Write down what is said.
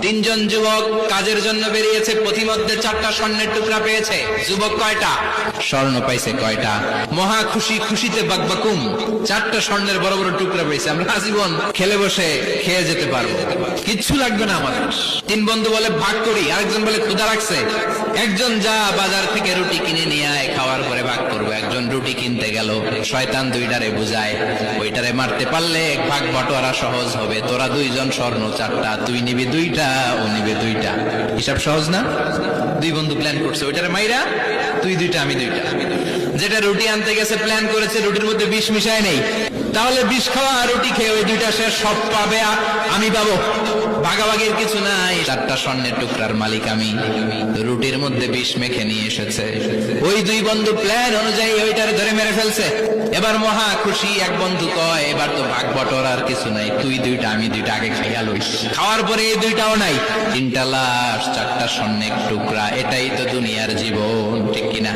তিনজন যুবক কাজের জন্য বেরিয়েছে, পথিমধ্যে 4টা স্বর্ণের টুকরা পেয়েছে। যুবক কয়টা? স্বর্ণ পাইছে কয়টা? মহা খুশি, খুশিতে বাকবাকুম। 4টা স্বর্ণের বড় বড় টুকরা পেয়েছে, আমরা আজীবন খেলে বসে খেয়ে যেতে পারবো, কিচ্ছু লাগবে না আমাদের। 3 বন্ধু বলে ভাগ করি, আরেকজন বলে ক্ষুধা লাগছে, একজন যা বাজার থেকে রুটি কিনে নিয়ে আয়, খাওয়ার পরে ভাগ করবো। একজন রুটি কিনতে গেল, শয়তান 2টারে বুঝায় ওইটারে মারতে পারলে এক ভাগ বটোয়ারা সহজ হবে, তোরা 2 জন স্বর্ণ 4টা, তুই নিবি 2টা, ও নিবে 2টা। হিসাব সহজ না? 2 বন্ধু প্ল্যান করছে, ওইটারে মাইরা তুই 2টা আমি 2টা। যেটা রুটি আনতে গেছে প্ল্যান করেছে রুটির মধ্যে বিষ মিশায় নেই, তাহলে বিষ খাওয়া রুটি খেয়ে ওই 2টা সে সব পাবে, আমি পাবো, ভাগাভাগির কিছু নাই। 4টা স্বর্ণের টুকরার মালিক আমি, রুটির মধ্যে বিষ মেখে নিয়ে এসেছে। ওই 2 বন্ধু প্ল্যান অনুযায়ী ওইটারে ধরে মেরে ফেলছে। এবার মহা খুশি। এক বন্ধু কয় এবার তো ভাগ বটর আর কিছু নাই, তুই 2টা আমি 2টা, আগে খাইয়া লইস। খাওয়ার পরে এই 2টাও নাই, 3টা লাশ, 4টা স্বর্ণের টুকরা। এটাই তো দুনিয়ার জীবন, ঠিক কিনা?